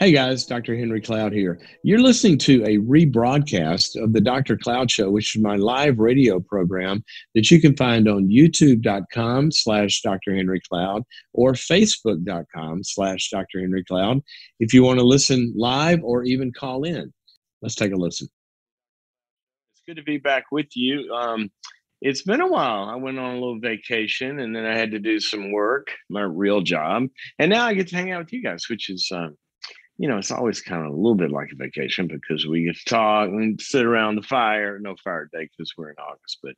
Hey guys, Dr. Henry Cloud here. You're listening to a rebroadcast of the Dr. Cloud Show, which is my live radio program that you can find on youtube.com/Dr. Henry Cloud or facebook.com/Dr. Henry Cloud if you want to listen live or even call in. Let's take a listen. It's good to be back with you. It's been a while. I went on a little vacation and then I had to do some work, my real job. And now I get to hang out with you guys, which is it's always kind of a little bit like a vacation because we get to talk and sit around the fire. No fire today because we're in August. But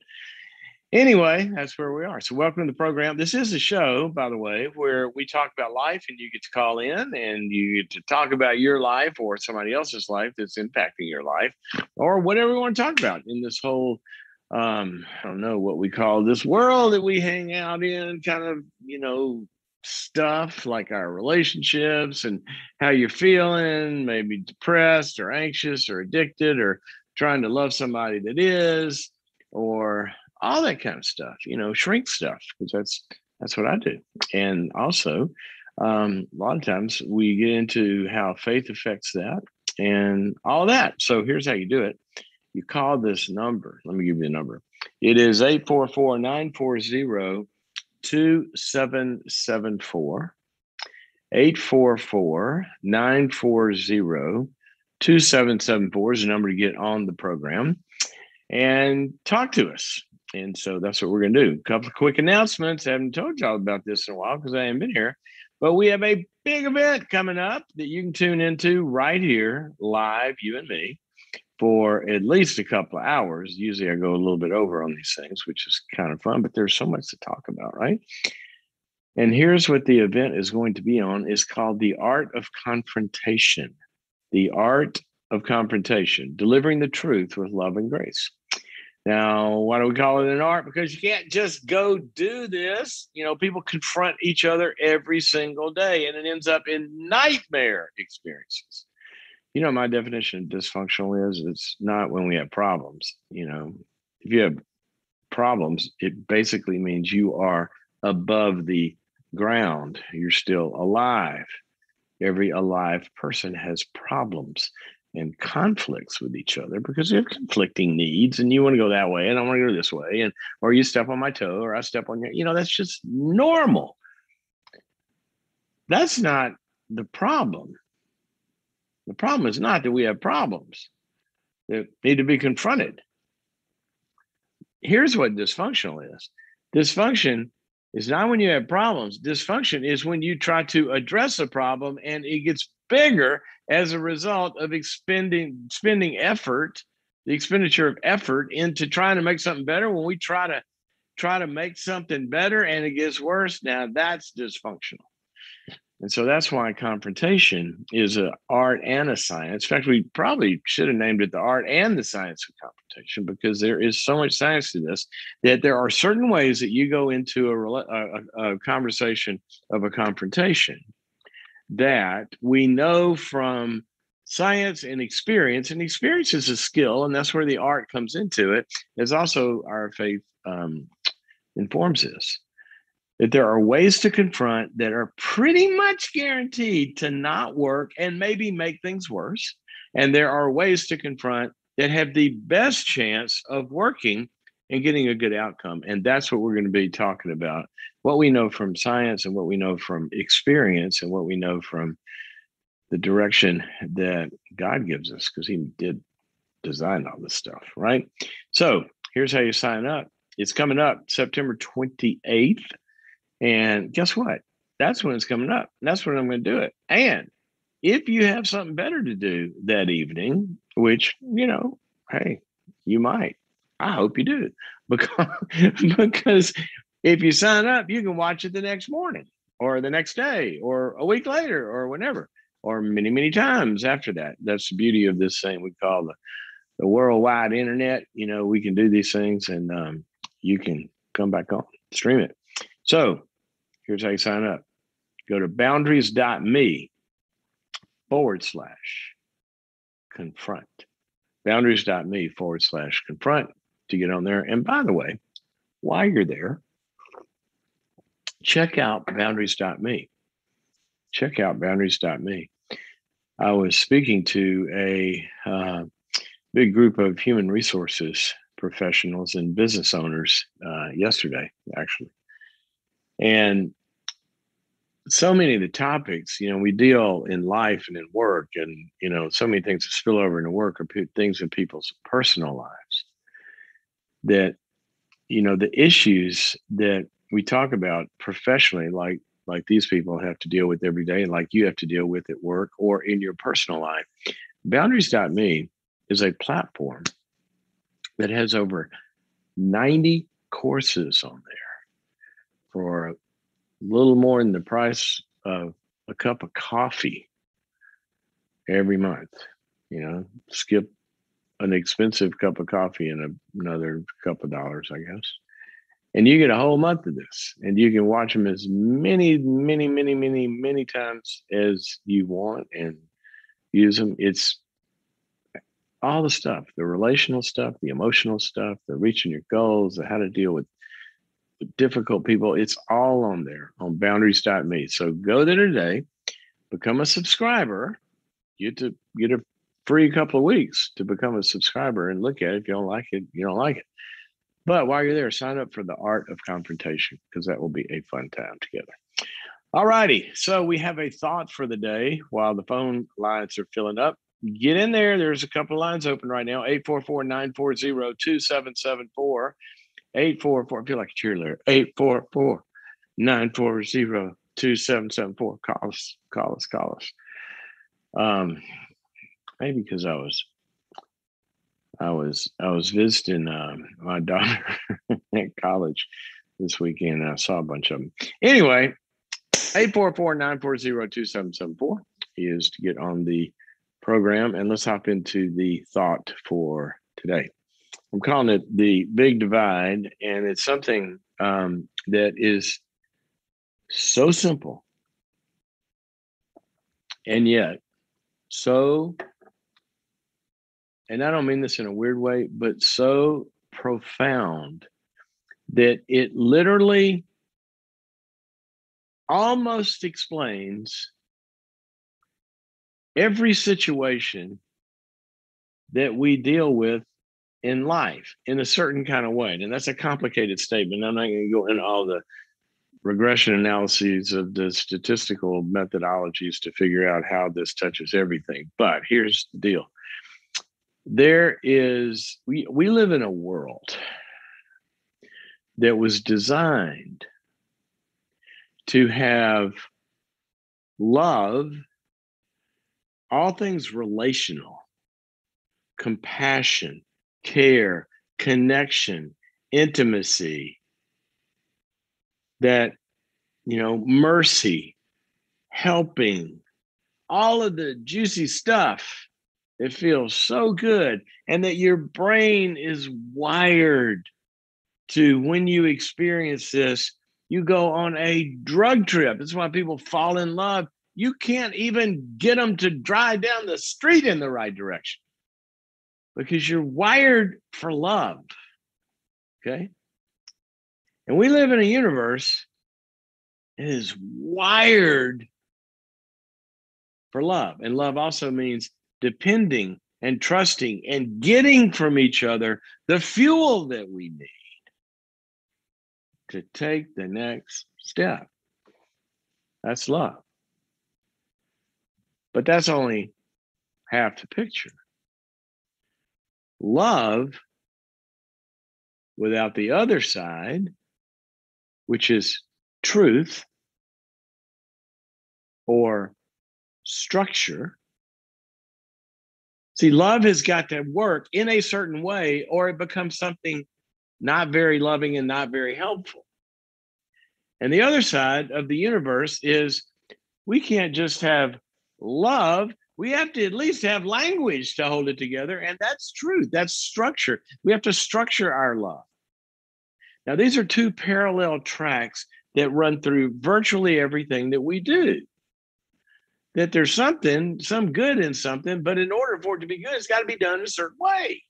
anyway, that's where we are. So welcome to the program. This is a show, by the way, where we talk about life and you get to call in and you get to talk about your life or somebody else's life that's impacting your life or whatever we want to talk about in this whole, I don't know what we call this world that we hang out in, kind of, stuff like our relationships and how you're feeling, maybe depressed or anxious or addicted or trying to love somebody that is, or all that kind of stuff, shrink stuff, because that's what I do. And also, a lot of times we get into how faith affects that and all that. So here's how you do it. You call this number. Let me give you the number. It is 844-940-2774. 844-940-2774 is the number to get on the program and talk to us. And so that's what we're going to do. A couple of quick announcements. I haven't told y'all about this in a while because I haven't been here, but we have a big event coming up that you can tune into right here, live, you and me, for at least a couple of hours. Usually I go a little bit over on these things, which is kind of fun, but there's so much to talk about, right? And here's what the event is going to be on. It's called The Art of Confrontation. The Art of Confrontation, delivering the truth with love and grace. Now, why do we call it an art? Because you can't just go do this. People confront each other every single day, and it ends up in nightmare experiences. My definition of dysfunctional is it's not when we have problems. If you have problems, it basically means you are above the ground. You're still alive. Every alive person has problems and conflicts with each other because they have conflicting needs, and you want to go that way, and I want to go this way, or you step on my toe, or I step on your. That's just normal. That's not the problem. The problem is not that we have problems that need to be confronted. Here's what dysfunctional is. Dysfunction is not when you have problems. Dysfunction is when you try to address a problem and it gets bigger as a result of spending effort, the expenditure of effort into trying to make something better. When we try to make something better and it gets worse, now that's dysfunctional. And so that's why confrontation is an art and a science. In fact, we probably should have named it the art and the science of confrontation, because there is so much science to this that there are certain ways that you go into a conversation of a confrontation that we know from science and experience. And experience is a skill, and that's where the art comes into it. It's also our faith informs this. That there are ways to confront that are pretty much guaranteed to not work and maybe make things worse. And there are ways to confront that have the best chance of working and getting a good outcome. And that's what we're going to be talking about. What we know from science and what we know from experience and what we know from the direction that God gives us, because he did design all this stuff, right? So here's how you sign up. It's coming up September 28th. And guess what? That's when it's coming up. That's when I'm going to do it. And if you have something better to do that evening, which, hey, you might. I hope you do. Because if you sign up, you can watch it the next morning or the next day or a week later or whenever, or many, many times after that. That's the beauty of this thing we call the worldwide internet. We can do these things and you can come back on, stream it. So here's how you sign up. Go to boundaries.me/confront. Boundaries.me/confront to get on there. And by the way, while you're there, check out boundaries.me. Check out boundaries.me. I was speaking to a big group of human resources professionals and business owners yesterday, actually. And so many of the topics, we deal in life and in work, and, so many things that spill over into work are things in people's personal lives that, the issues that we talk about professionally, like these people have to deal with every day and like you have to deal with at work or in your personal life. Boundaries.me is a platform that has over 90 courses on there for a little more than the price of a cup of coffee every month. Skip an expensive cup of coffee and another couple of dollars, I guess. And you get a whole month of this, and you can watch them as many, many, many, many, many times as you want and use them. It's all the stuff, the relational stuff, the emotional stuff, the reaching your goals, the how to deal with difficult people. It's all on there on boundaries.me. So go there today, become a subscriber. You get a free couple of weeks to become a subscriber and look at it. If you don't like it, you don't like it. But while you're there, sign up for the Art of Confrontation, because that will be a fun time together. All righty. So we have a thought for the day while the phone lines are filling up. Get in there. There's a couple of lines open right now. 844-940-2774. 844. I feel like a cheerleader. 844-940-2774. Call us. Maybe because I was visiting my daughter at college this weekend. And I saw a bunch of them. Anyway, 844-940-2774 is to get on the program, and let's hop into the thought for today. I'm calling it the Big Divide, and it's something that is so simple and yet so, and I don't mean this in a weird way, but so profound that it literally almost explains every situation that we deal with in life in a certain kind of way. And that's a complicated statement. I'm not going to go into all the regression analyses of the statistical methodologies to figure out how this touches everything. But here's the deal. We live in a world that was designed to have love, all things relational, compassion, care, connection, intimacy, that, mercy, helping, all of the juicy stuff that feels so good, and that your brain is wired to, when you experience this, you go on a drug trip. That's why people fall in love. You can't even get them to drive down the street in the right direction because you're wired for love. Okay. And we live in a universe that is wired for love. And love also means depending and trusting and getting from each other the fuel that we need to take the next step. That's love. But that's only half the picture. Love without the other side, which is truth or structure. See, love has got to work in a certain way, or it becomes something not very loving and not very helpful. And the other side of the universe is we can't just have love. We have to at least have language to hold it together. And that's truth. That's structure. We have to structure our love. Now, these are two parallel tracks that run through virtually everything that we do. That there's some good in something, but in order for it to be good, it's got to be done in a certain way.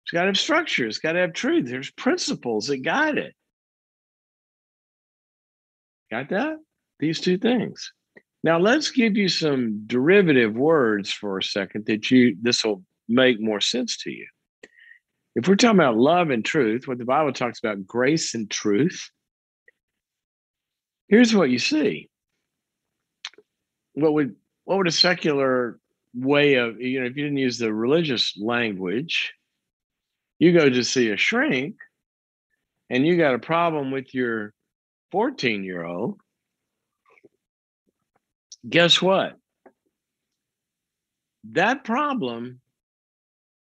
It's got to have structure. It's got to have truth. There's principles that guide it. Got that? These two things. Now let's give you some derivative words for a second this will make more sense to you. If we're talking about love and truth, what the Bible talks about, grace and truth, here's what you see. What would a secular way of, if you didn't use the religious language, you go to see a shrink and you got a problem with your 14-year-old, guess what? That problem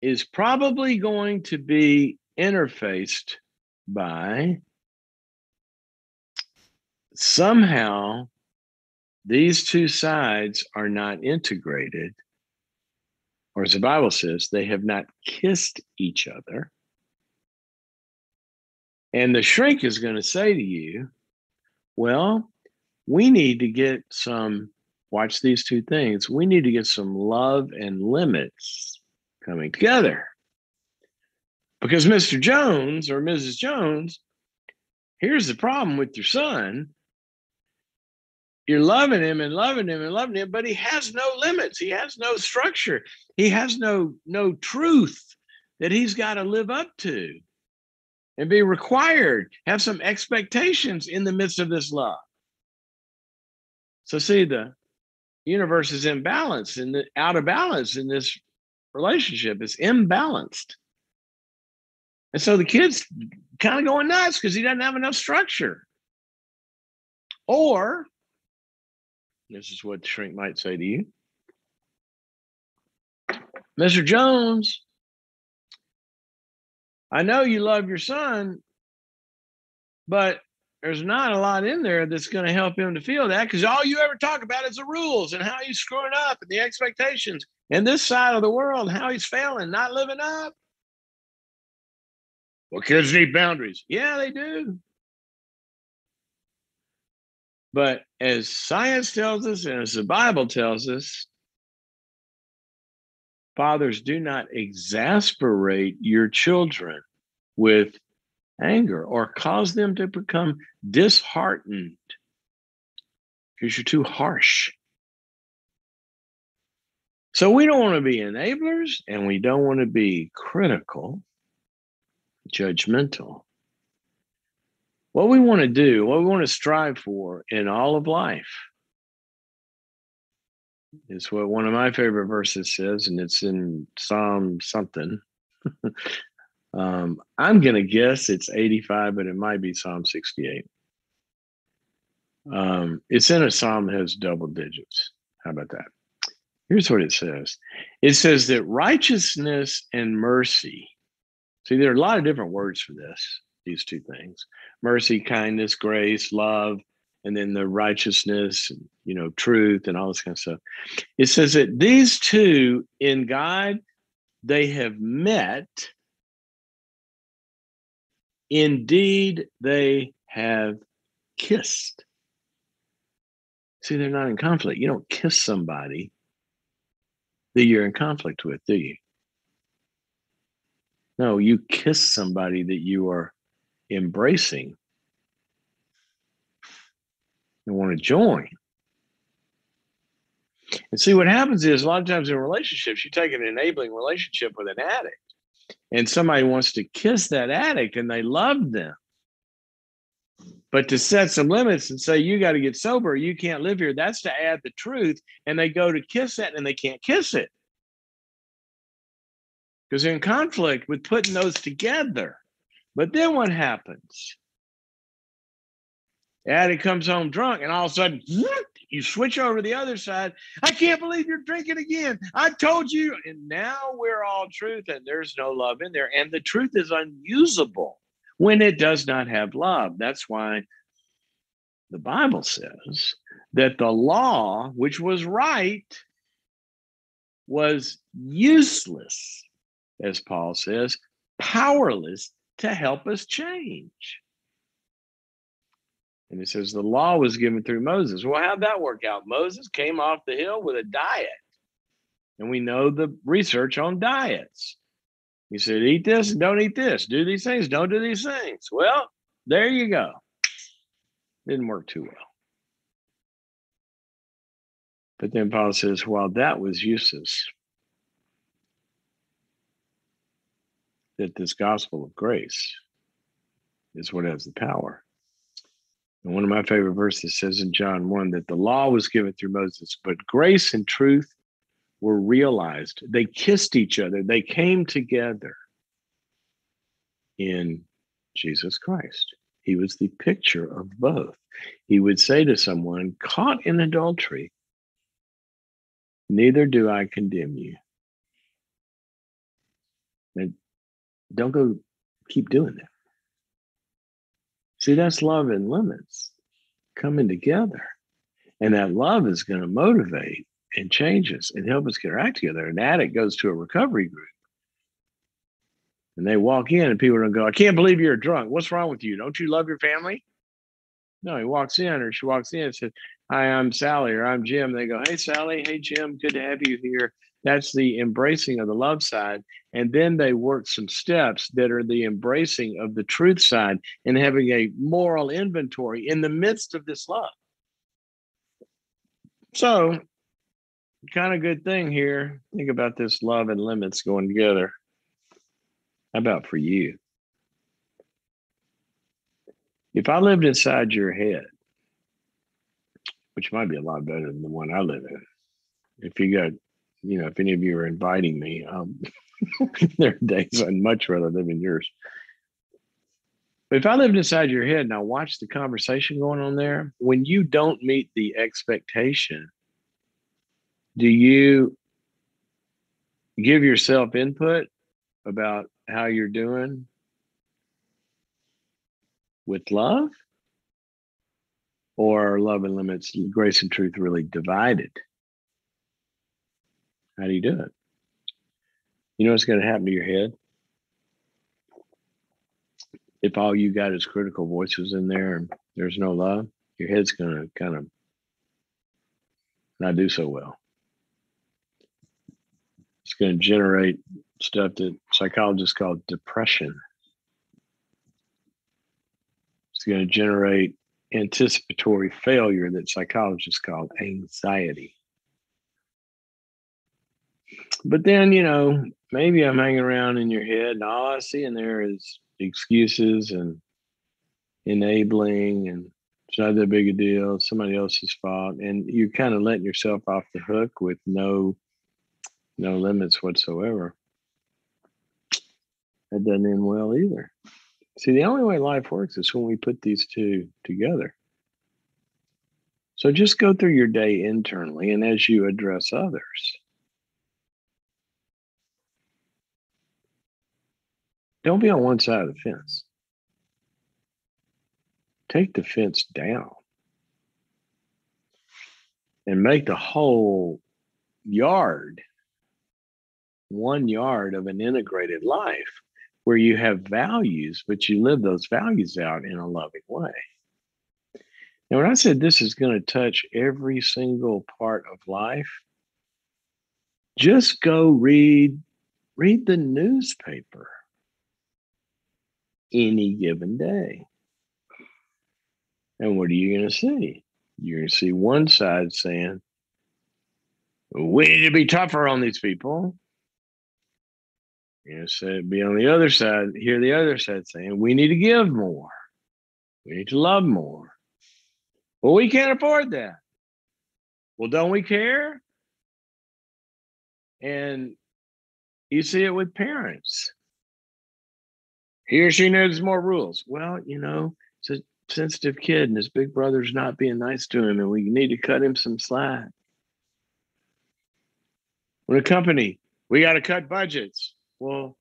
is probably going to be interfaced by somehow these two sides are not integrated, or as the Bible says, they have not kissed each other. And the shrink is going to say to you, well, we need to get some, watch these two things, we need to get some love and limits coming together. Because Mr. Jones or Mrs. Jones, here's the problem with your son. You're loving him and loving him and loving him, but he has no limits. He has no structure. He has no truth that he's got to live up to and be required, have some expectations in the midst of this love. So see, the universe is imbalanced and out of balance in this relationship. It's imbalanced. And so the kid's kind of going nuts because he doesn't have enough structure. Or, this is what the shrink might say to you, Mr. Jones, I know you love your son, but there's not a lot in there that's going to help him to feel that, because all you ever talk about is the rules and how he's screwing up and the expectations and this side of the world, how he's failing, not living up. Well, kids need boundaries. Yeah, they do. But as science tells us and as the Bible tells us, fathers, do not exasperate your children with anger or cause them to become disheartened because you're too harsh. So we don't want to be enablers and we don't want to be critical, judgmental. What we want to do, what we want to strive for in all of life is what one of my favorite verses says, and it's in Psalm something. I'm going to guess it's 85, but it might be Psalm 68. It's in a psalm that has double digits. How about that? Here's what it says. It says that righteousness and mercy. See, there are a lot of different words for this, these two things. Mercy, kindness, grace, love, and then the righteousness, and, truth, and all this kind of stuff. It says that these two in God, they have met. Indeed, they have kissed. See, they're not in conflict. You don't kiss somebody that you're in conflict with, do you? No, you kiss somebody that you are embracing and want to join. And see, what happens is a lot of times in relationships, you take an enabling relationship with an addict, and somebody wants to kiss that addict and they love them. But to set some limits and say, you got to get sober, you can't live here, that's to add the truth. And they go to kiss that and they can't kiss it because they're in conflict with putting those together. But then what happens? The addict comes home drunk and all of a sudden, you switch over to the other side. I can't believe you're drinking again. I told you. And now we're all truth and there's no love in there. And the truth is unusable when it does not have love. That's why the Bible says that the law, which was right, was useless, as Paul says, powerless to help us change. And it says the law was given through Moses. Well, how'd that work out? Moses came off the hill with a diet. And we know the research on diets. He said, eat this and don't eat this. Do these things, don't do these things. Well, there you go. Didn't work too well. But then Paul says, while that was useless, that this gospel of grace is what has the power. And one of my favorite verses says in John 1 that the law was given through Moses, but grace and truth were realized. They kissed each other. They came together in Jesus Christ. He was the picture of both. He would say to someone caught in adultery, neither do I condemn you. And don't go keep doing that. See, that's love and limits coming together. And that love is going to motivate and change us and help us get our act together. An addict goes to a recovery group and they walk in and people are going to go, I can't believe you're drunk. What's wrong with you? Don't you love your family? No, he walks in or she walks in and says, hi, I'm Sally or I'm Jim. They go, hey, Sally. Hey, Jim. Good to have you here. That's the embracing of the love side. And then they work some steps that are the embracing of the truth side and having a moral inventory in the midst of this love. So, kind of good thing here. Think about this love and limits going together. How about for you? If I lived inside your head, which might be a lot better than the one I live in, if you got, if any of you are inviting me, there are days I'd much rather live in yours. But if I lived inside your head and I watched the conversation going on there, when you don't meet the expectation, do you give yourself input about how you're doing with love? Or are love and limits, grace and truth really divided? How do you do it? You know what's going to happen to your head? If all you got is critical voices in there and there's no love, your head's going to kind of not do so well. It's going to generate stuff that psychologists call depression. It's going to generate anticipatory failure that psychologists call anxiety. But then, maybe I'm hanging around in your head and all I see in there is excuses and enabling, and it's not that big a deal. It's somebody else's fault. And you're kind of letting yourself off the hook with no limits whatsoever. That doesn't end well either. See, the only way life works is when we put these two together. So just go through your day internally, and as you address others, don't be on one side of the fence. Take the fence down and make the whole yard 1 yard of an integrated life where you have values, but you live those values out in a loving way. And when I said this is going to touch every single part of life, just go read the newspaper any given day. And what are you going to see? You're going to see one side saying, we need to be tougher on these people. You're going to be on the other side, hear the other side saying, we need to give more. We need to love more. Well, we can't afford that. Well, don't we care? And you see it with parents. He or she knows more rules. Well, it's a sensitive kid and his big brother's not being nice to him and we need to cut him some slack. When a company, we got to cut budgets. Well,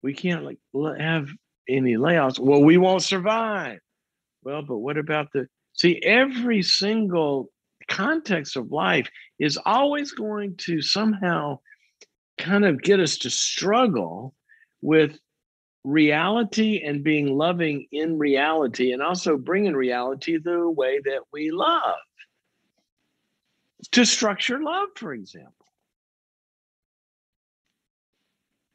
we can't have any layoffs. Well, we won't survive. Well, but what about every single context of life is always going to somehow kind of get us to struggle with reality and being loving in reality, and also bringing reality the way that we love. To structure love, for example.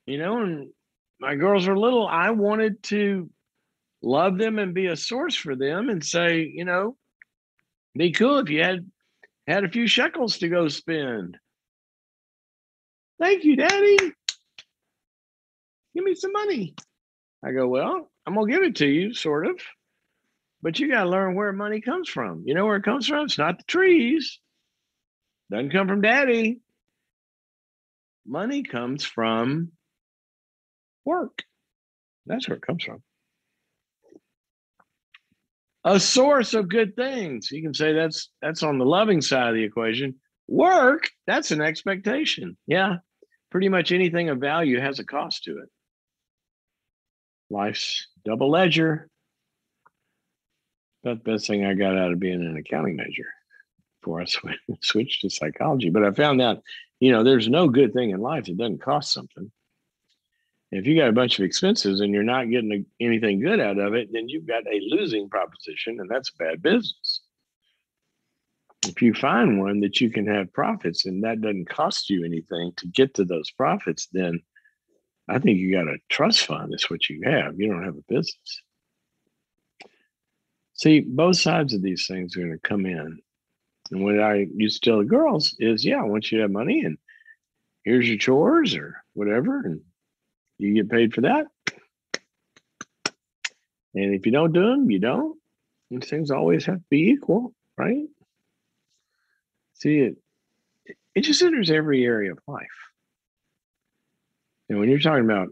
When my girls were little, I wanted to love them and be a source for them and say, be cool if you had Had a few shekels to go spend. Thank you, Daddy. Give me some money. I go, well, I'm going to give it to you, sort of. But you got to learn where money comes from. You know where it comes from? It's not the trees. Doesn't come from Daddy. Money comes from work. That's where it comes from. A source of good things. You can say that's on the loving side of the equation. Work, that's an expectation. Yeah, pretty much anything of value has a cost to it. Life's double ledger. That's the best thing I got out of being an accounting major before I switched to psychology. But I found out, there's no good thing in life that doesn't cost something. If you got a bunch of expenses and you're not getting anything good out of it, then you've got a losing proposition, and that's bad business. If you find one that you can have profits and that doesn't cost you anything to get to those profits, then I think you got a trust fund. That's what you have. You don't have a business. See, both sides of these things are going to come in. And what I used to tell the girls is, I want you to have money, and here's your chores or whatever, and you get paid for that. And if you don't do them, you don't. And things always have to be equal, right? See, it just enters every area of life. And when you're talking about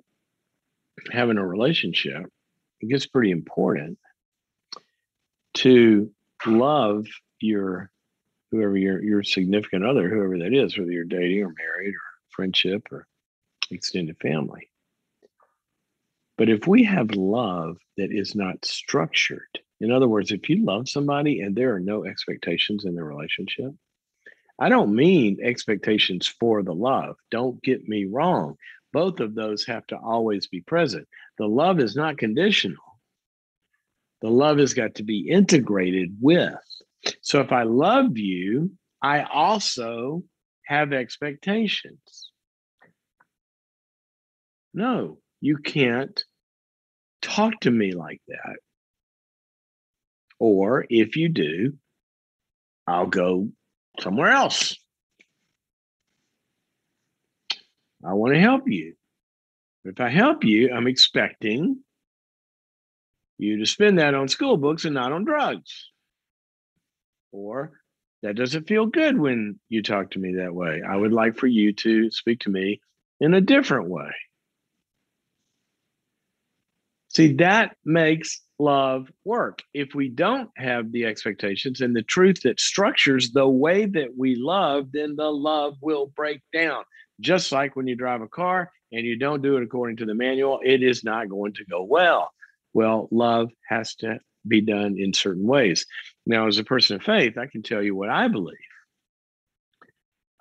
having a relationship, it gets pretty important to love whoever your significant other, whoever that is, whether you're dating or married or friendship or extended family. But if we have love that is not structured, in other words, if you love somebody and there are no expectations in the relationship, I don't mean expectations for the love. Don't get me wrong. Both of those have to always be present. The love is not conditional. The love has got to be integrated with. So if I love you, I also have expectations. No, you can't talk to me like that. Or if you do, I'll go somewhere else. I want to help you. If I help you, I'm expecting you to spend that on school books and not on drugs. Or that doesn't feel good when you talk to me that way. I would like for you to speak to me in a different way. See, that makes love work. If we don't have the expectations and the truth that structures the way that we love, then the love will break down. Just like when you drive a car and you don't do it according to the manual, it is not going to go well. Well, love has to be done in certain ways. Now, as a person of faith, I can tell you what I believe.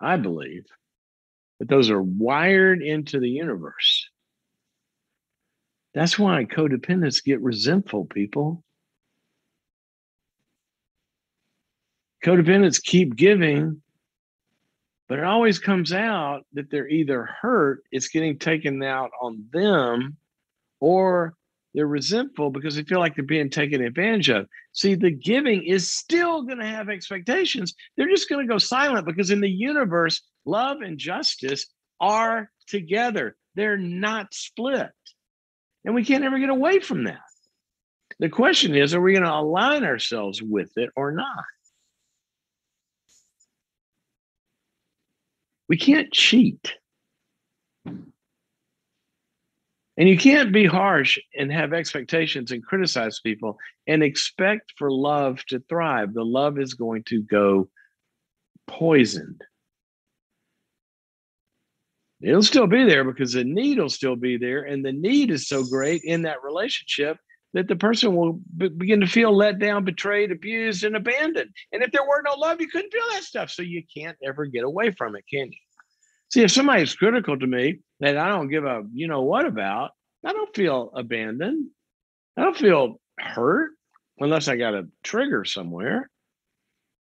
I believe that those are wired into the universe. That's why codependents get resentful, people. Codependents keep giving, but it always comes out that they're either hurt, it's getting taken out on them, or they're resentful because they feel like they're being taken advantage of. See, the giving is still going to have expectations. They're just going to go silent because in the universe, love and justice are together. They're not split. And we can't ever get away from that. The question is, are we going to align ourselves with it or not? We can't cheat. And you can't be harsh and have expectations and criticize people and expect for love to thrive. The love is going to go poisoned. It'll still be there because the need will still be there. And the need is so great in that relationship that the person will begin to feel let down, betrayed, abused, and abandoned. And if there were no love, you couldn't feel that stuff. So you can't ever get away from it, can you? See, if somebody's critical to me that I don't give a what about, I don't feel abandoned. I don't feel hurt unless I got a trigger somewhere.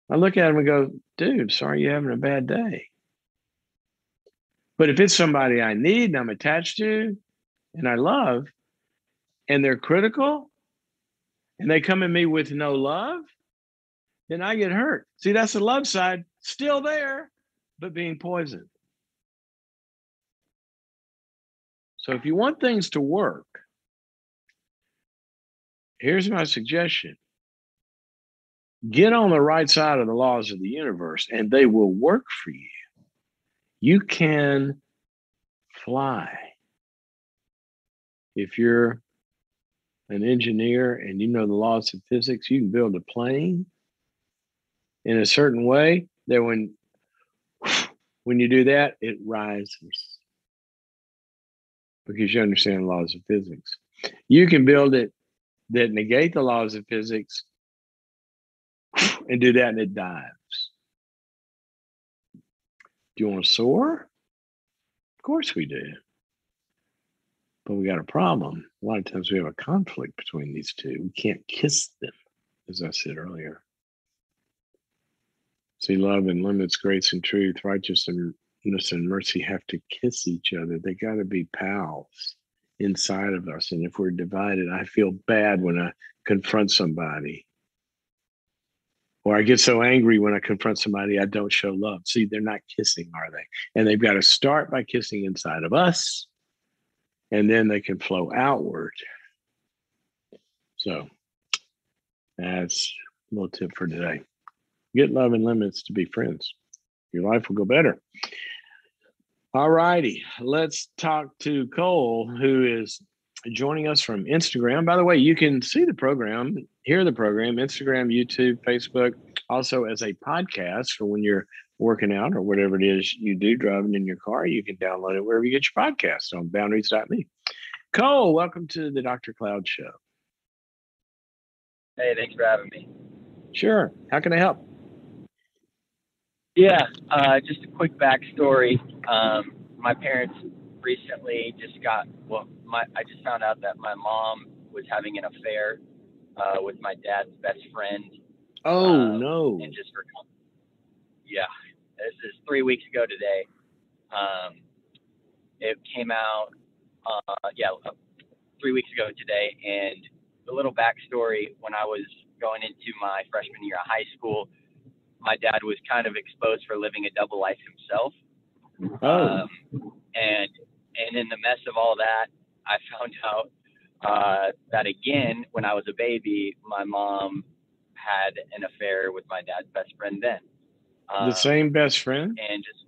I look at them and go, dude, sorry you're having a bad day. But if it's somebody I need and I'm attached to and I love, and they're critical and they come at me with no love, then I get hurt. See, that's the love side. still there, but being poisoned. So if you want things to work, here's my suggestion. Get on the right side of the laws of the universe, and they will work for you. You can fly. If you're an engineer and you know the laws of physics, you can build a plane in a certain way that when you do that, it rises because you understand the laws of physics. You can build it that negate the laws of physics and do that and it dives. Do you want to soar? Of course we do. But we got a problem. A lot of times we have a conflict between these two. We can't kiss them, as I said earlier. See, love and limits, grace and truth, righteousness and mercy have to kiss each other. They got to be pals inside of us. And if we're divided, I feel bad when I confront somebody. Or I get so angry when I confront somebody, I don't show love. See, they're not kissing, are they? And they've got to start by kissing inside of us, and then they can flow outward. So that's a little tip for today. Get love and limits to be friends. Your life will go better. All righty, let's talk to Cole, who is joining us from Instagram. By the way, you can see the program, hear the program, Instagram, YouTube, Facebook, also as a podcast for when you're working out or whatever it is you do driving in your car. You can download it wherever you get your podcasts on boundaries.me. Cole, welcome to the Dr. Cloud Show. Hey, thanks for having me. Sure. How can I help? Yeah, just a quick backstory. My parents recently I just found out that my mom was having an affair with my dad's best friend. Oh, no. And this is 3 weeks ago today. It came out, 3 weeks ago today. And the little backstory, when I was going into my freshman year of high school, my dad was kind of exposed for living a double life himself. And in the mess of all that, I found out that again, when I was a baby, my mom had an affair with my dad's best friend then. The same best friend? And just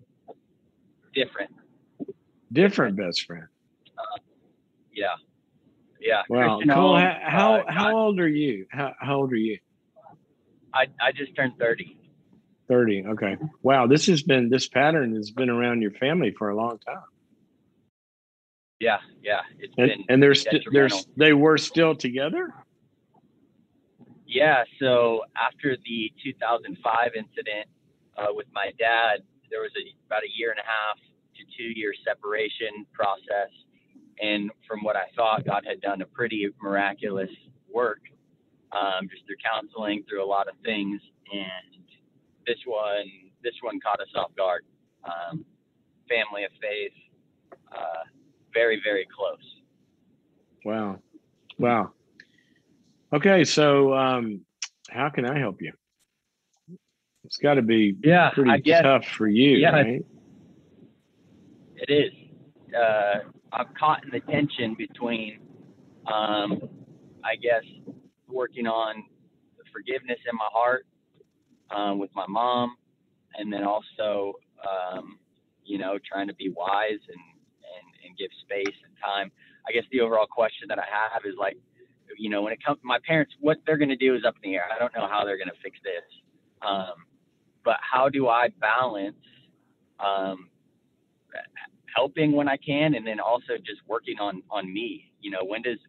different. Different best friend. Yeah. Wow. Cool. How old are you? How old are you? I just turned 30. 30. Okay. Wow. This pattern has been around your family for a long time. Yeah. It's been. And they were still together? Yeah. So after the 2005 incident with my dad, there was about a 1.5 to 2 year separation process. And from what I thought, God had done a pretty miraculous work, just through counseling, through a lot of things. And this one caught us off guard. Family of faith, very, very close. Wow. Okay, so how can I help you? It's got to be pretty tough for you, right? It is. I'm caught in the tension between, working on the forgiveness in my heart with my mom, and then also, trying to be wise and give space and time. I guess the overall question that I have is when it comes to my parents, what they're going to do is up in the air. I don't know how they're going to fix this. But how do I balance helping when I can, and then also just working on me? When does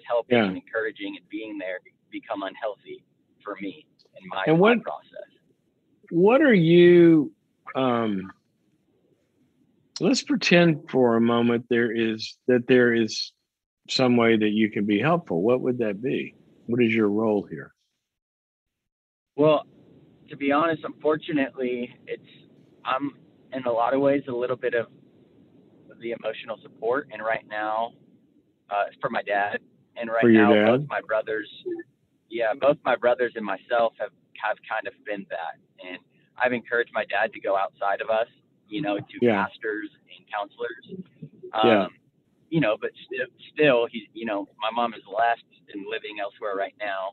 helping and encouraging and being there become unhealthy for me in my process? What are you? Let's pretend for a moment there is some way that you can be helpful. What would that be? What is your role here? Well, to be honest, unfortunately, I'm in a lot of ways a little bit of the emotional support. And right now, for my dad. And right now, both my brothers and myself have kind of been that. And I've encouraged my dad to go outside of us, to Yeah. pastors and counselors. Yeah. But still, my mom is left and living elsewhere right now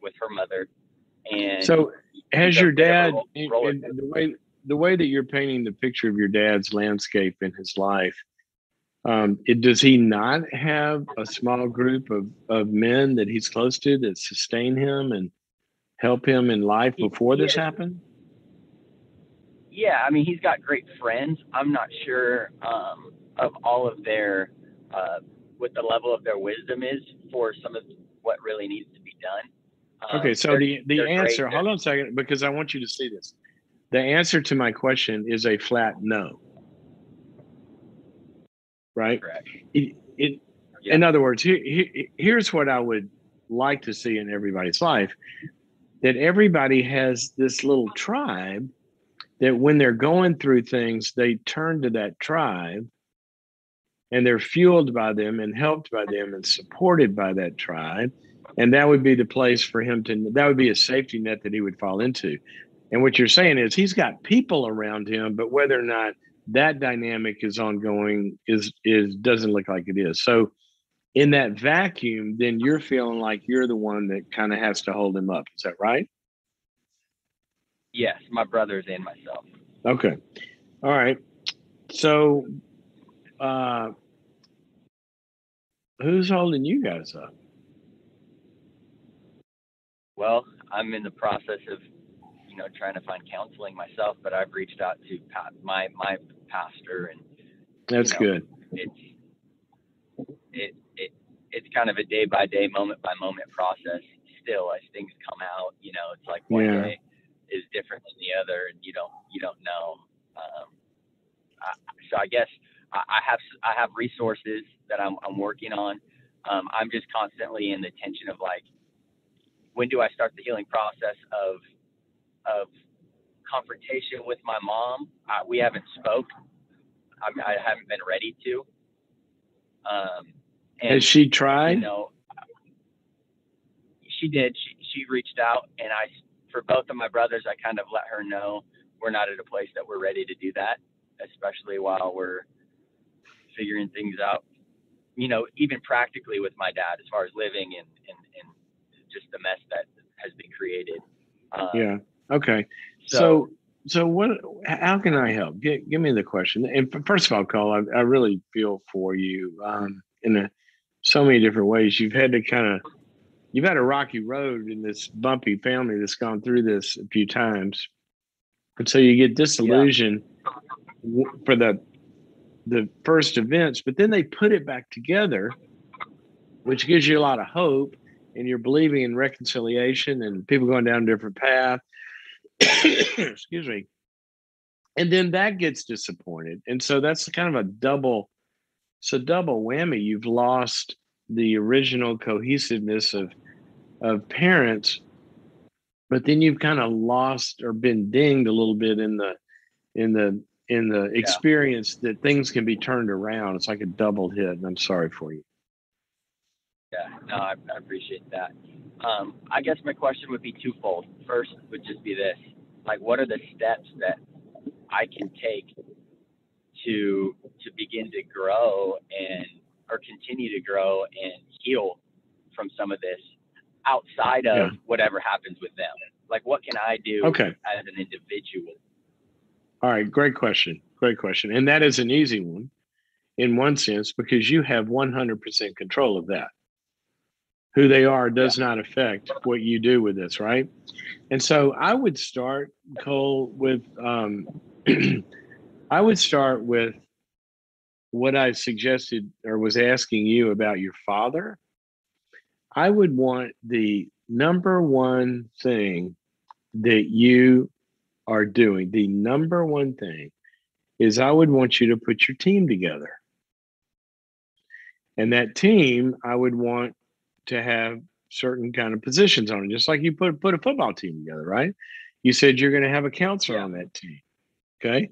with her mother, and So he's has a your bit of a dad, roller in coaster. the way that you're painting the picture of your dad's landscape in his life, does he not have a small group of men that he's close to that sustain him and help him in life before He this is, happened? yeah. I mean, he's got great friends. I'm not sure of all of their what the level of their wisdom is for some of what really needs to be done. Okay, so They're the they're great. answer, hold on a second, because I want you to see this. The answer to my question is a flat no, right? Correct. It Yeah. in other words, here's what I would like to see in everybody's life, that everybody has this little tribe that when they're going through things, they turn to that tribe and they're fueled by them and helped by them and supported by that tribe. And that would be the place for him that would be a safety net that he would fall into. And what you're saying is he's got people around him, but whether or not that dynamic is ongoing is doesn't look like it is. So in that vacuum, then you're feeling like you're the one that kind of has to hold him up. Is that right? Yes, my brothers and myself. Okay. All right. So uh who's holding you guys up? Well, I'm in the process of trying to find counseling myself, but I've reached out to my pastor, and you That's know, good. it's it's kind of a day by day, moment by moment process. Still, as things come out, it's like one Yeah. day is different than the other, and you don't know. Um, so I guess I have resources that I'm working on. I'm just constantly in the tension of like, when do I start the healing process of confrontation with my mom? We haven't spoke. I haven't been ready to. Has And she you tried? know, she did. She reached out, and for both of my brothers, I kind of let her know we're not at a place that we're ready to do that, especially while we're figuring things out. Even practically with my dad, as far as living and just the mess that has been created. Yeah. Okay. So So what, how can I help? Give me the question. And first of all, Cole, I really feel for you so many different ways. You've had a rocky road in this bumpy family that's gone through this a few times. And so you get yeah, disillusioned for the first events, but then they put it back together, which gives you a lot of hope, and you're believing in reconciliation and people going down a different path. Excuse me. And then that gets disappointed. And so that's kind of it's a double whammy. You've lost the original cohesiveness of parents, but then you've kind of lost or been dinged a little bit in the in the yeah, experience that things can be turned around. It's like a double hit, and I'm sorry for you. yeah. No, I appreciate that. I guess my question would be twofold. First would just be this: like, what are the steps that I can take to begin to grow or continue to grow and heal from some of this outside Yeah. of whatever happens with them? Like, what can I do Okay. as an individual? All right. Great question. Great question. And that is an easy one in one sense because you have 100% control of that. Who they are Yeah, does not affect what you do with this, right? And so I would start, Cole, with I would start with what I suggested or was asking you about your father. I would want the number one thing that you are doing, the number one thing is I would want you to put your team together. And that team, I would want to have certain kind of positions on it, just like you put a football team together, right? You said you're going to have a counselor yeah, on that team. Okay.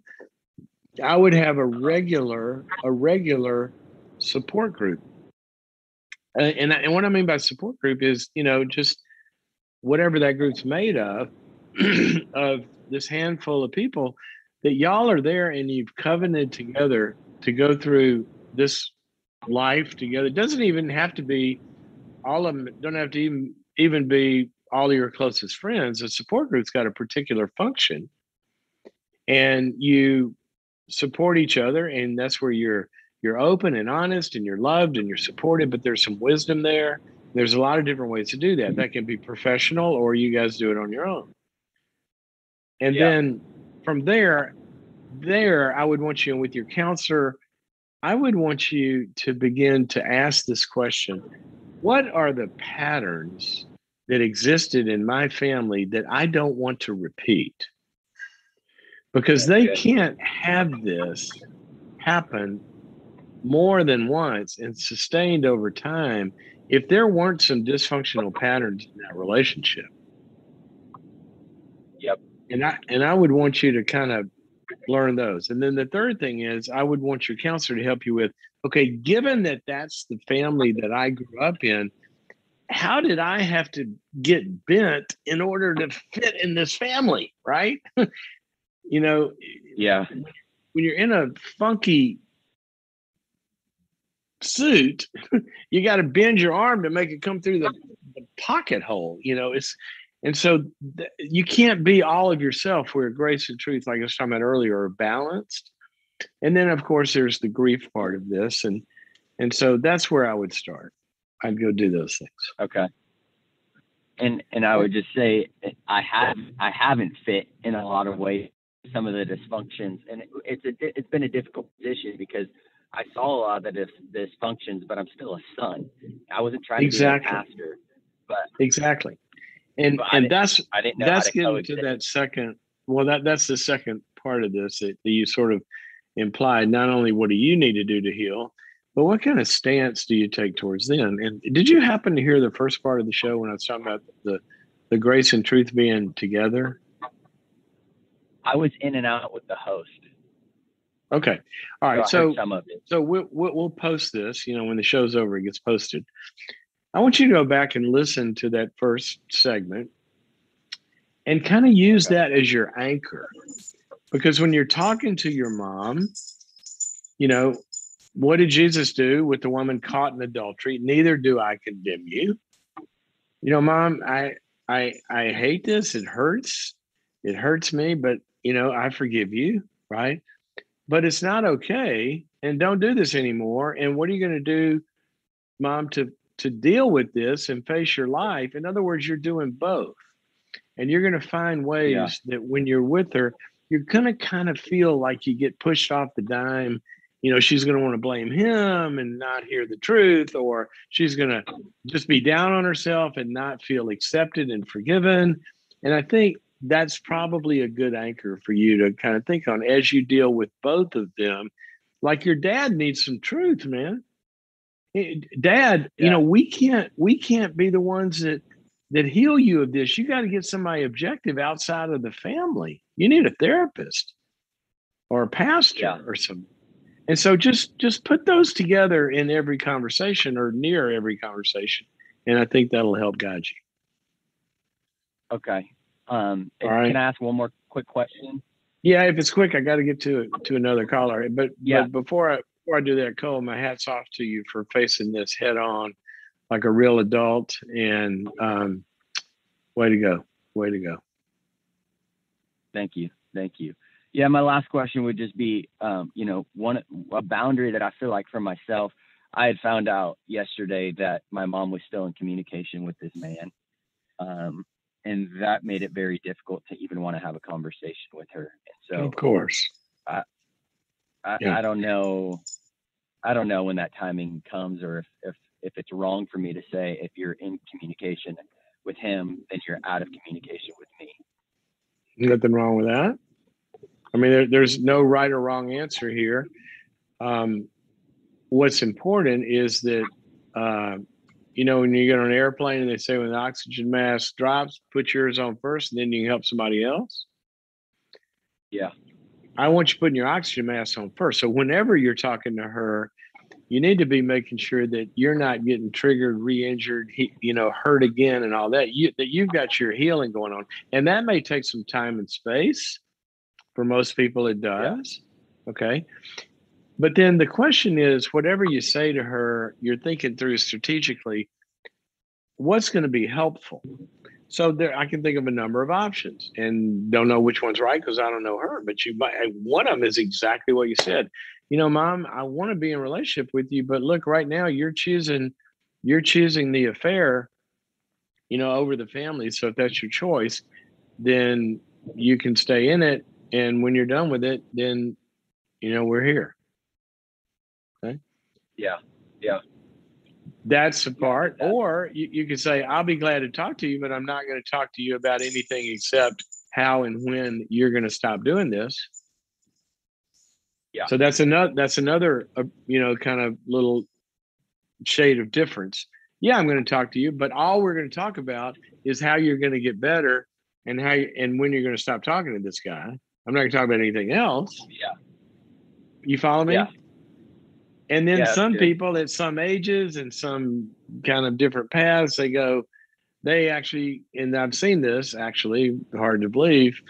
I would have a regular support group. And what I mean by support group is, just whatever that group's made of, of this handful of people that y'all are there and you've covenanted together to go through this life together. It doesn't even have to be all of them, don't have to even be all of your closest friends. A support group's got a particular function, and you support each other, and that's where you're open and honest and you're loved and you're supported, but there's some wisdom there. There's a lot of different ways to do that. That can be professional, or you guys do it on your own. And then from there, I would want you, with your counselor, I would want you to begin to ask this question: what are the patterns that existed in my family that I don't want to repeat? Because they can't have this happen more than once and sustained over time if there weren't some dysfunctional patterns in that relationship. Yep. And I would want you to kind of learn those. And then the third thing is, I would want your counselor to help you with, okay, given that that's the family that I grew up in, how did I have to get bent in order to fit in this family, right? You know, when you're in a funky suit, you got to bend your arm to make it come through the pocket hole. And so you can't be all of yourself, where grace and truth, like I was talking about earlier, are balanced. And then, of course, there's the grief part of this. And so that's where I would start. I'd go do those things. Okay. And I would just say I haven't fit in a lot of ways some of the dysfunctions, and it's been a difficult position because I saw a lot of the dysfunctions, but I'm still a son. I wasn't trying to be a pastor, but exactly. And that's getting to that second. Well, that's the second part of this that you sort of implied. Not only what do you need to do to heal, but what kind of stance do you take towards them? And did you happen to hear the first part of the show when I was talking about the grace and truth being together? I was in and out with the host. Okay. All right. So some of it. So we'll post this, when the show's over, it gets posted. I want you to go back and listen to that first segment and kind of use that as your anchor. Because when you're talking to your mom, what did Jesus do with the woman caught in adultery? Neither do I condemn you. Mom, I hate this. It hurts. It hurts me, but I forgive you, right? But it's not okay, and don't do this anymore. And what are you going to do, Mom, to deal with this and face your life? In other words, you're doing both. And you're going to find ways that when you're with her, you're going to kind of feel like you get pushed off the dime. She's going to want to blame him and not hear the truth, or she's going to just be down on herself and not feel accepted and forgiven. And I think that's probably a good anchor for you to kind of think on as you deal with both of them. Like your dad needs some truth, man. Dad, we can't be the ones that heal you of this. You got to get somebody objective outside of the family. You need a therapist or a pastor or something. And so just put those together in every conversation or near every conversation. And I think that'll help guide you. Okay. Can I ask one more quick question? Yeah, if it's quick, I got to get to another caller. But before I do that, Cole, my hat's off to you for facing this head on like a real adult. And way to go. Thank you. Yeah, my last question would just be, a boundary that I feel like for myself. I had found out yesterday that my mom was still in communication with this man. And that made it very difficult to even want to have a conversation with her. And so, of course, I don't know when that timing comes, or if it's wrong for me to say, if you're in communication with him, then you're out of communication with me. Nothing wrong with that. I mean, there's no right or wrong answer here. What's important is that, when you get on an airplane and they say when the oxygen mask drops, put yours on first and then you can help somebody else. Yeah. I want you putting your oxygen mask on first. So whenever you're talking to her, you need to be making sure that you're not getting triggered, re-injured, hurt again and all that. That you've got your healing going on. And that may take some time and space. For most people, it does. Yeah. Okay. But then the question is, whatever you say to her, you're thinking through strategically, what's going to be helpful? So there, I can think of a number of options, and don't know which one's right because I don't know her. But one of them is exactly what you said. Mom, I want to be in a relationship with you, but look, right now you're choosing the affair, over the family. So if that's your choice, then you can stay in it, and when you're done with it, then we're here. Okay. Yeah. Yeah. That's the part. Or you could say, I'll be glad to talk to you, but I'm not going to talk to you about anything except how and when you're going to stop doing this. Yeah. So that's another kind of little shade of difference. Yeah, I'm going to talk to you, but all we're going to talk about is how you're going to get better and and when you're going to stop talking to this guy. I'm not going to talk about anything else. Yeah. You follow me? Yeah. And then some people at some ages and some kind of different paths, they actually, and I've seen this actually, hard to believe.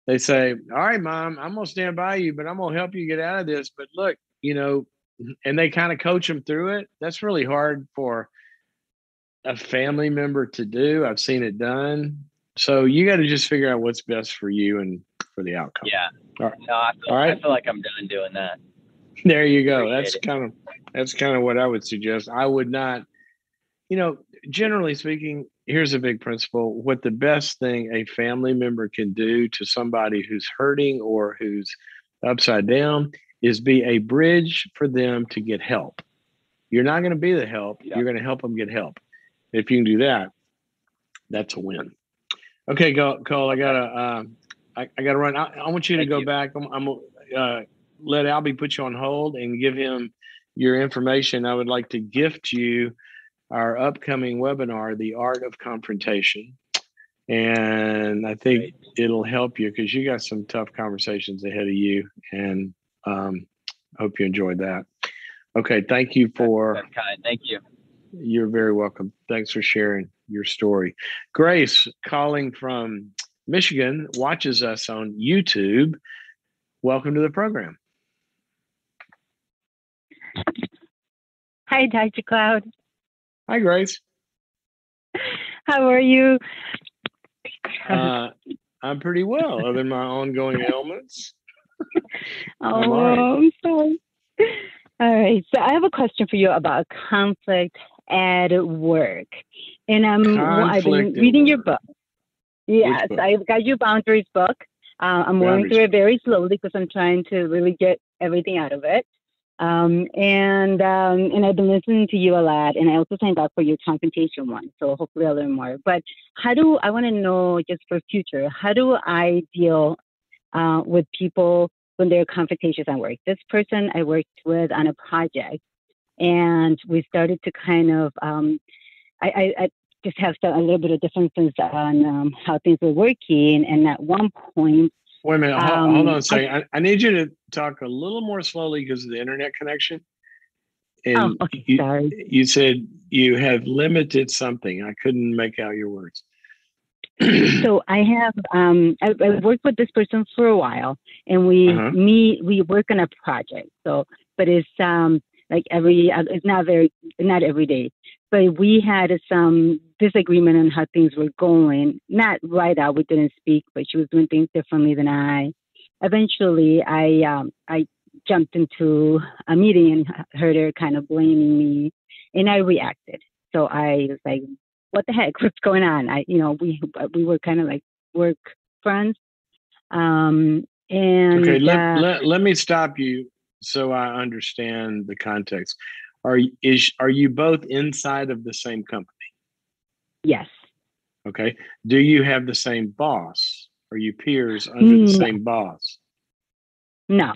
They say, all right, Mom, I'm going to stand by you, but I'm going to help you get out of this. But look, and they kind of coach them through it. That's really hard for a family member to do. I've seen it done. So you got to just figure out what's best for you and for the outcome. Yeah. All right. No, I feel like I'm done doing that. There you go. That's kind of what I would suggest. I would not, generally speaking, here's a big principle. What the best thing a family member can do to somebody who's hurting or who's upside down is be a bridge for them to get help. You're not going to be the help. Yeah. You're going to help them get help. If you can do that, that's a win. Okay, Cole, I gotta run. I want you to go back. I'm let Albie put you on hold and give him your information. I would like to gift you our upcoming webinar, The Art of Confrontation. And I think it'll help you because you got some tough conversations ahead of you. And hope you enjoyed that. Okay, thank you for... That's kind. Thank you. You're very welcome. Thanks for sharing your story. Grace, calling from Michigan, watches us on YouTube. Welcome to the program. Hi, Dr. Cloud. Hi, Grace. How are you? I'm pretty well, other than my ongoing ailments. I'm sorry. All right. So I have a question for you about conflict at work. And I've been reading your book. Yes, I've got your Boundaries book. I'm going through it very slowly because I'm trying to really get everything out of it. And I've been listening to you a lot, and I also signed up for your confrontation one. So hopefully I'll learn more. But I want to know, just for future, how do I deal with people when there are confrontations at work? This person I worked with on a project, and we started to kind of, I just have a little bit of differences on how things were working. And at one point, wait a minute, hold on a second. I need you to talk a little more slowly because of the internet connection. And sorry. You said you have limited something. I couldn't make out your words. So I have, I worked with this person for a while, and we work on a project. So, but it's like it's not every day. But we had some disagreement on how things were going. Not right out, we didn't speak, but she was doing things differently than I. Eventually, I jumped into a meeting and heard her kind of blaming me, and I reacted. So I was like, "What the heck? What's going on?" We were kind of like work friends. Okay, let me stop you so I understand the context. Are you both inside of the same company? Yes. Okay. Do you have the same boss? Are you peers under the same boss? No.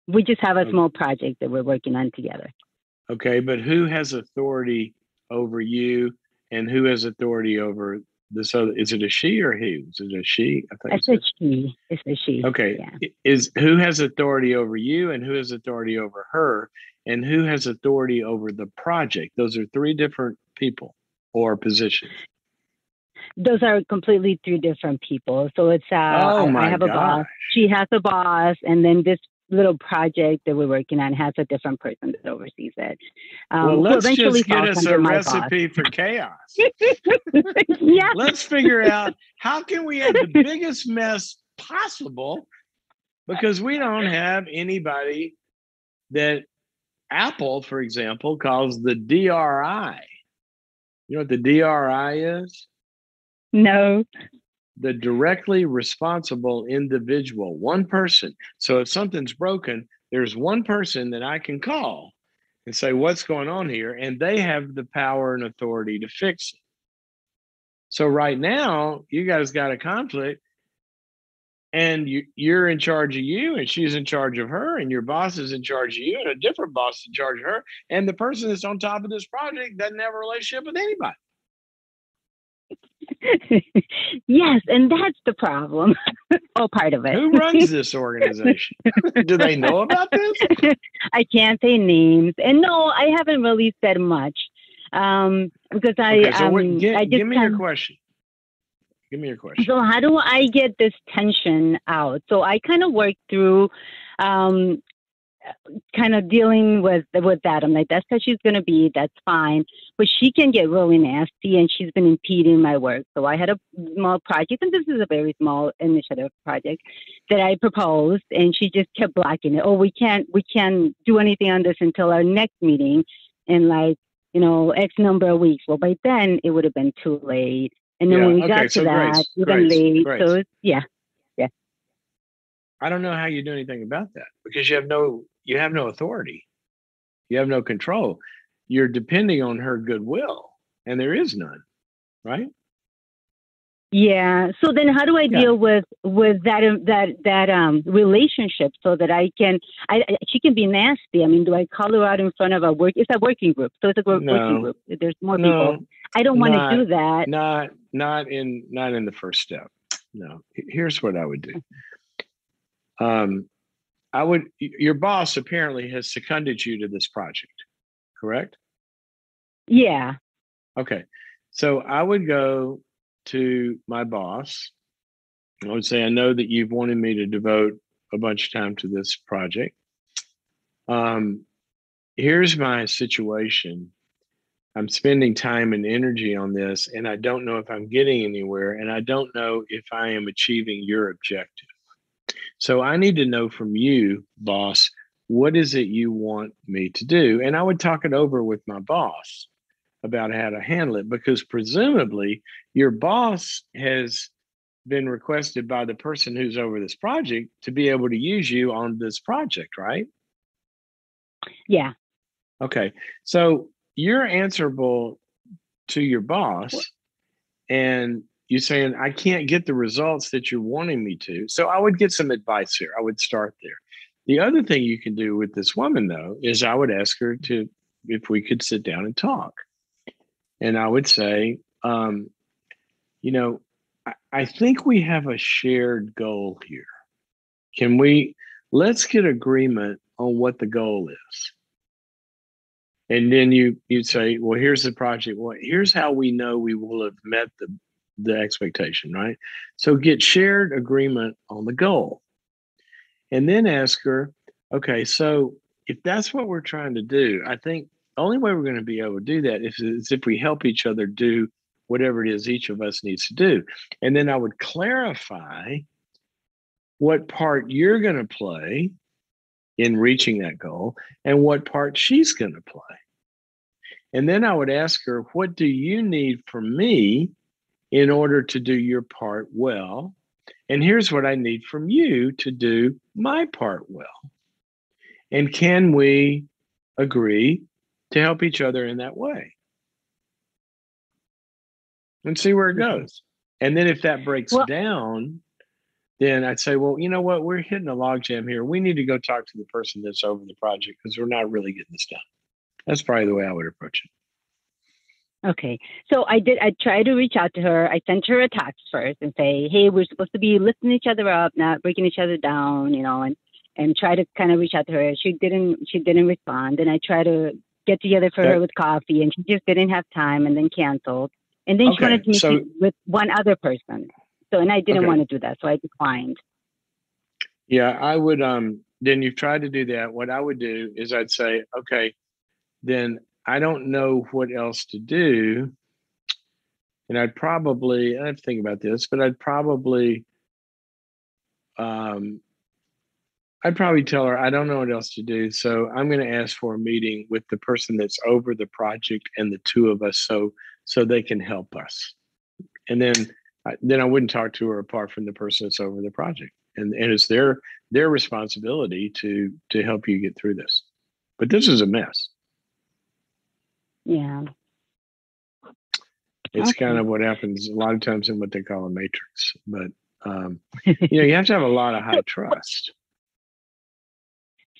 We just have a small project that we're working on together. Okay, but who has authority over you and who has authority over this other, is it a she or he? Is it a she? I think it's a she. It's a she. Okay. Yeah. Is who has authority over you and who has authority over her and who has authority over the project? Those are three different people or positions. Those are completely three different people. So it's I have a boss. She has a boss, and then this little project that we're working on has a different person that oversees it. Well, let's just get us a recipe for chaos. Yeah. Let's figure out how can we have the biggest mess possible, because we don't have anybody that Apple, for example, calls the DRI. You know what the DRI is? No. The directly responsible individual, one person. So if something's broken, there's one person that I can call and say, what's going on here? And they have the power and authority to fix it. So right now, you guys got a conflict, and you're in charge of you, and she's in charge of her, and your boss is in charge of you, and a different boss is in charge of her. And the person that's on top of this project doesn't have a relationship with anybody. Yes, and that's the problem. Oh, part of it. Who runs this organization? Do they know about this? I can't say names, and no, I haven't really said much because give me your question. Give me your question. So how do I get this tension out? So I kind of work through kind of dealing with that. I'm like, that's how she's going to be. That's fine. But she can get really nasty, and she's been impeding my work. So I had a small project, and this is a very small initiative project that I proposed, and she just kept blocking it. Oh, we can't do anything on this until our next meeting in X number of weeks. Well, by then it would have been too late. And then when we got to that, even late. So yeah. I don't know how you do anything about that, because you have no authority. You have no control. You're depending on her goodwill, and there is none, right? Yeah. So then how do I deal with that relationship so that she can be nasty? I mean, do I call her out in front of it's a working group. So it's a working group. There's more people. I don't want to do that. Not in the first step. No. Here's what I would do. Your boss apparently has seconded you to this project, correct? Yeah. Okay. So I would go to my boss. I would say, I know that you've wanted me to devote a bunch of time to this project. Here's my situation. I'm spending time and energy on this, and I don't know if I'm getting anywhere, and I don't know if I am achieving your objective. So I need to know from you, boss, what is it you want me to do? And I would talk it over with my boss about how to handle it, because presumably your boss has been requested by the person who's over this project to be able to use you on this project, right? Yeah. Okay. So you're answerable to your boss, and you're saying, I can't get the results that you're wanting me to. So I would get some advice here. I would start there. The other thing you can do with this woman, though, is I would ask her if we could sit down and talk. And I would say, I think we have a shared goal here. Let's get agreement on what the goal is. And then you'd say, well, here's the project. Well, here's how we know we will have met the expectation, right? So get shared agreement on the goal. And then ask her, okay, so if that's what we're trying to do, I think the only way we're going to be able to do that is if we help each other do whatever it is each of us needs to do. And then I would clarify what part you're going to play in reaching that goal and what part she's going to play. And then I would ask her, what do you need from me in order to do your part well? And here's what I need from you to do my part well. And can we agree to help each other in that way? And see where it goes. And then if that breaks down, then I'd say, well, you know what? We're hitting a logjam here. We need to go talk to the person that's over the project, because we're not really getting this done. That's probably the way I would approach it. Okay. So I tried to reach out to her. I sent her a text first and say, hey, we're supposed to be lifting each other up, not breaking each other down, and try to kind of reach out to her. She didn't respond. And I tried to get together for her with coffee, and she just didn't have time and then canceled. And then she wanted to meet with one other person. So, and I didn't want to do that. So I declined. Yeah, I would, then you've tried to do that. What I would do is I'd say, okay, then I don't know what else to do. And I have to think about this, but I'd probably tell her, I don't know what else to do. So I'm going to ask for a meeting with the person that's over the project and the two of us so they can help us. And then I wouldn't talk to her apart from the person that's over the project. And it's their responsibility to help you get through this. But this is a mess. Yeah. It's kind of what happens a lot of times in what they call a matrix. But, you have to have a lot of high trust.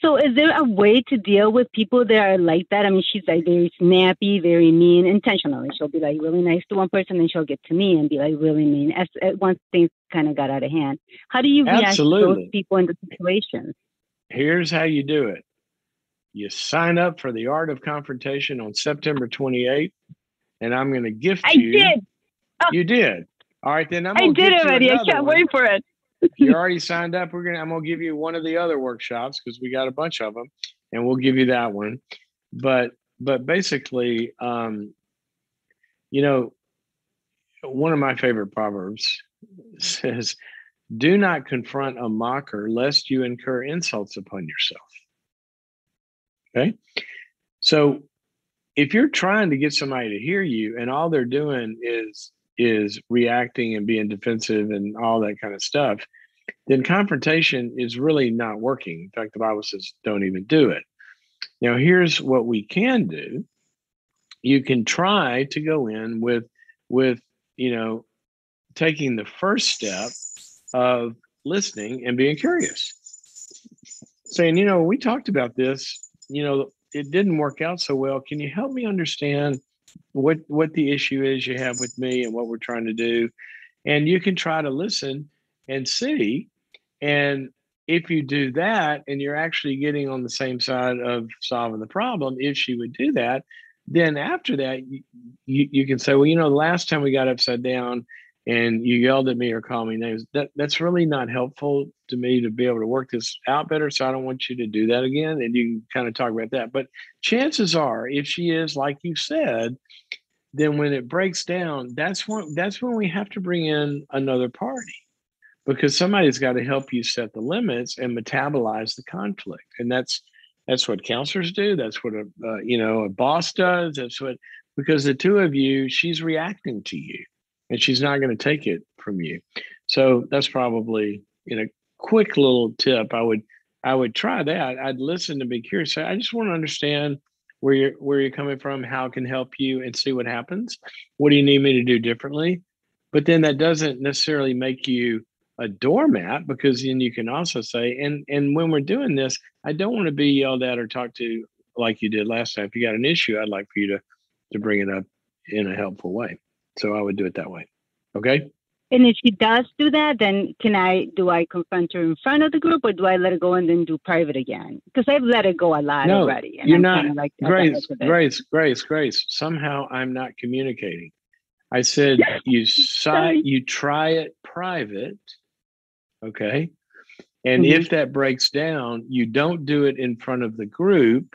So is there a way to deal with people that are like that? I mean, she's like very snappy, very mean, intentionally. She'll be like really nice to one person, and she'll get to me and be like really mean. As once things kind of got out of hand. How do you react to those people in the situation? Here's how you do it. You sign up for the Art of Confrontation on September 28th, and I'm going to gift you. I did. Oh. You did. All right, then I did already. I can't wait for it. You already signed up. I'm gonna give you one of the other workshops because we got a bunch of them, and we'll give you that one. But basically, one of my favorite proverbs says, "Do not confront a mocker, lest you incur insults upon yourself." Okay, so if you're trying to get somebody to hear you, and all they're doing is reacting and being defensive and all that kind of stuff, then confrontation is really not working. In fact, the Bible says don't even do it. Now, here's what we can do. You can try to go in with taking the first step of listening and being curious. Saying, we talked about this, it didn't work out so well. Can you help me understand what the issue is you have with me and what we're trying to do? And you can try to listen and see. And if you do that and you're actually getting on the same side of solving the problem, if she would do that, then after that, you can say, well, the last time we got upside down and you yelled at me or called me names, that's really not helpful to me to be able to work this out better. So I don't want you to do that again. And you can kind of talk about that. But chances are, if she is, like you said, then when it breaks down, that's when we have to bring in another party, because somebody's got to help you set the limits and metabolize the conflict. And that's what counselors do. That's what a boss does. Because the two of you, she's reacting to you and she's not going to take it from you. So that's probably, a quick little tip. I would try that. I'd listen and be curious. I just want to understand where you're coming from, how it can help you, and see what happens. What do you need me to do differently? But then that doesn't necessarily make you a doormat, because then you can also say, and when we're doing this, I don't want to be yelled at or talked to like you did last time. If you got an issue, I'd like for you to bring it up in a helpful way. So I would do it that way. Okay. And if she does do that, then do I confront her in front of the group, or do I let her go and then do private again? Because I've let her go a lot already. And you're not. Grace. Somehow I'm not communicating. I said you try it private. Okay. And if that breaks down, you don't do it in front of the group,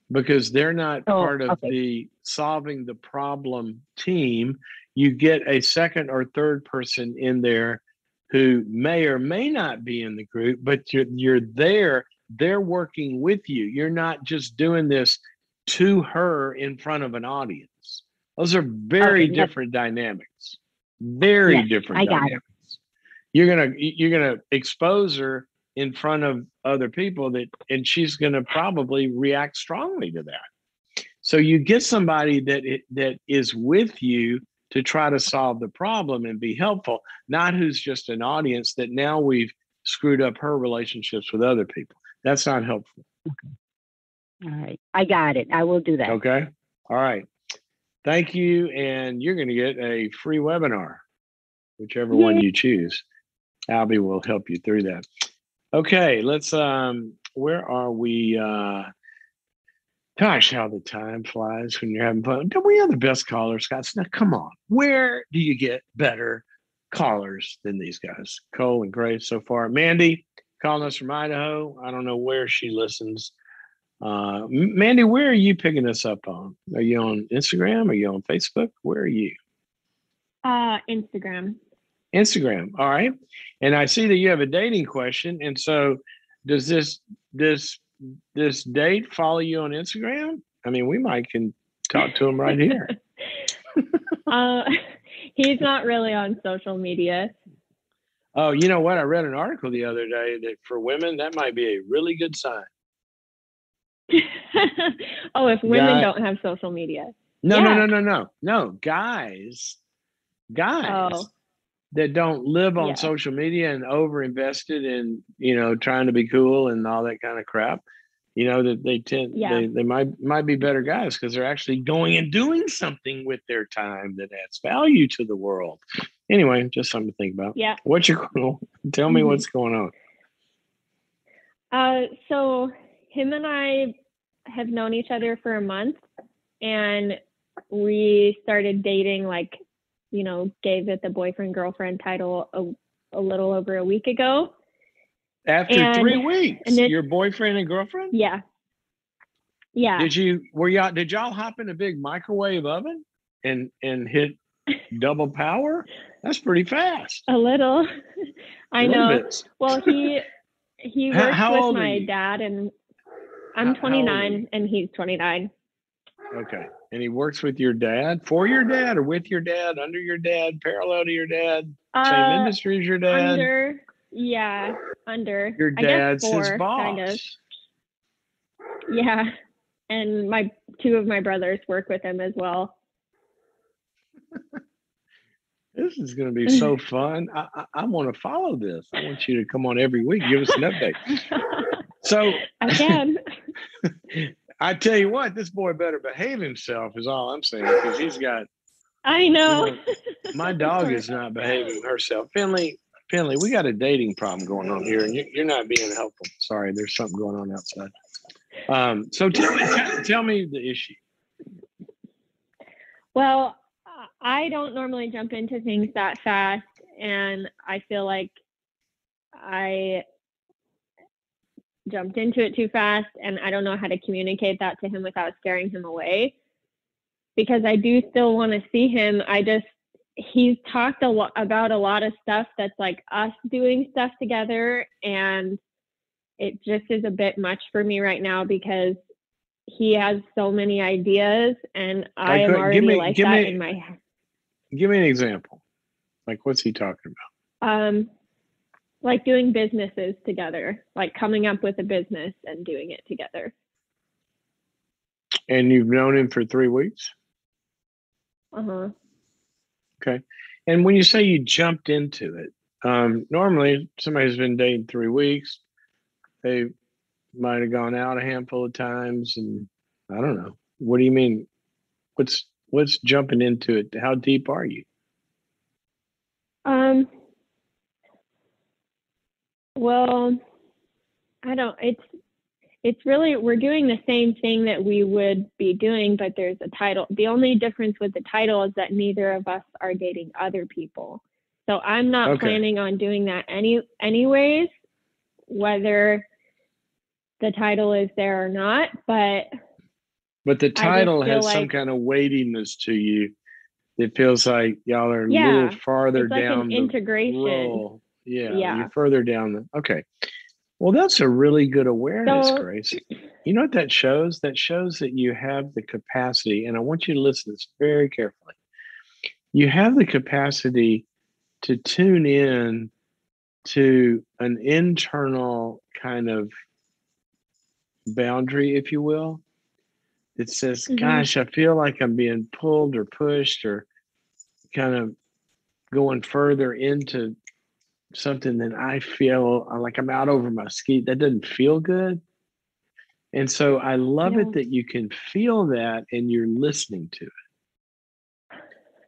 because they're not part of the solving the problem team. You get a second or third person in there who may or may not be in the group, but you're there. They're working with you. You're not just doing this to her in front of an audience. Those are very different dynamics. Very different dynamics. You're gonna expose her in front of other people and she's gonna probably react strongly to that. So you get somebody that is with you to try to solve the problem and be helpful, not who's just an audience that now we've screwed up her relationships with other people. That's not helpful. Okay. All right. I got it. I will do that. Okay. All right. Thank you. And you're going to get a free webinar, whichever one you choose. Albie will help you through that. Okay, let's, where are we? Gosh, how the time flies when you're having fun. Don't we have the best callers, Scott? Now, come on. Where do you get better callers than these guys? Cole and Grace so far. Mandy calling us from Idaho. I don't know where she listens. Mandy, where are you picking us up on? Are you on Instagram? Are you on Facebook? Where are you? Instagram. Instagram. All right. And I see that you have a dating question. And so does this date follow you on Instagram? I mean, we might can talk to him right here. He's not really on social media. Oh, you know what? I read an article the other day that for women, that might be a really good sign. Oh, if women don't have social media. No. Guys Oh. that don't live on social media and over invested in, trying to be cool and all that kind of crap, that they tend, they might be better guys because they're actually going and doing something with their time that adds value to the world. Anyway, just something to think about. Yeah. Tell me what's going on. So him and I have known each other for a month, and we started dating, gave it the boyfriend-girlfriend title a little over a week ago. After 3 weeks, your boyfriend and girlfriend? Yeah. Yeah. Did y'all hop in a big microwave oven and hit double power? That's pretty fast. A little. I know. Bit. Well, he works with my dad, and I'm 29 and he's 29. Okay. And he works with your dad, for your dad, or with your dad, under your dad, parallel to your dad, same industry as your dad? Under. Yeah, under. Your dad's his boss. Kind of. Yeah. And two of my brothers work with him as well. This is going to be so fun. I want to follow this. I want you to come on every week, give us an update. So I can. I tell you what, this boy better behave himself is all I'm saying, because he's got. I know. My dog is not behaving herself. Finley, we got a dating problem going on here, and you're not being helpful. Sorry, there's something going on outside. So tell me the issue. Well, I don't normally jump into things that fast, and I feel like I jumped into it too fast, and I don't know how to communicate that to him without scaring him away, because I do still want to see him. He's talked about a lot of stuff that's like us doing stuff together, and it just is a bit much for me right now because he has so many ideas, and I am already in my head. Give me an example. Like, what's he talking about? Like doing businesses together, like coming up with a business and doing it together. And you've known him for 3 weeks? Uh-huh. Okay. And when you say you jumped into it, normally somebody who's been dating 3 weeks, they might have gone out a handful of times, and I don't know. What do you mean? What's jumping into it? How deep are you? Well, it's really, we're doing the same thing that we would be doing, but there's a title. The only difference with the title is that neither of us are dating other people. So I'm not planning on doing that anyways, whether the title is there or not, but the title has some kind of weightiness to you. It feels like y'all are a little farther down the integration role. Yeah, you're further down okay. Well, that's a really good awareness, Grace. You know what that shows? That shows that you have the capacity, and I want you to listen to this very carefully. You have the capacity to tune in to an internal kind of boundary, if you will. It says, gosh, I feel like I'm being pulled or pushed or kind of going further into something that I feel like I'm out over my skis. That doesn't feel good. And so I love it that you can feel that and you're listening to it.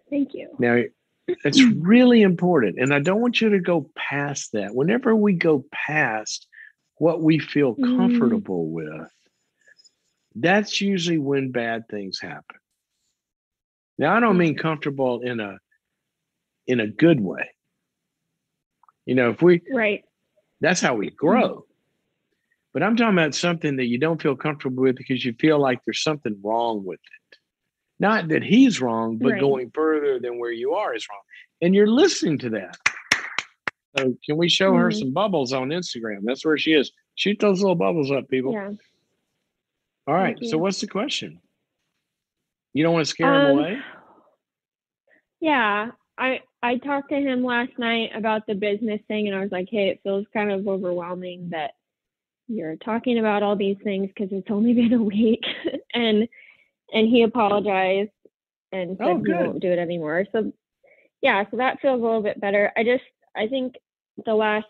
Thank you. Now, it's really important. And I don't want you to go past that. Whenever we go past what we feel comfortable with, that's usually when bad things happen. Now, I don't mean comfortable in a good way. You know, that's how we grow. But I'm talking about something that you don't feel comfortable with because you feel like there's something wrong with it. Not that he's wrong, but going further than where you are is wrong. And you're listening to that. So can we show her some bubbles on Instagram? That's where she is. Shoot those little bubbles up, people. Yeah. All right. So what's the question? You don't want to scare him away? Yeah. I talked to him last night about the business thing, and I was like, hey, it feels kind of overwhelming that you're talking about all these things because it's only been a week. and he apologized and said he won't do it anymore. So yeah, so that feels a little bit better. I think the last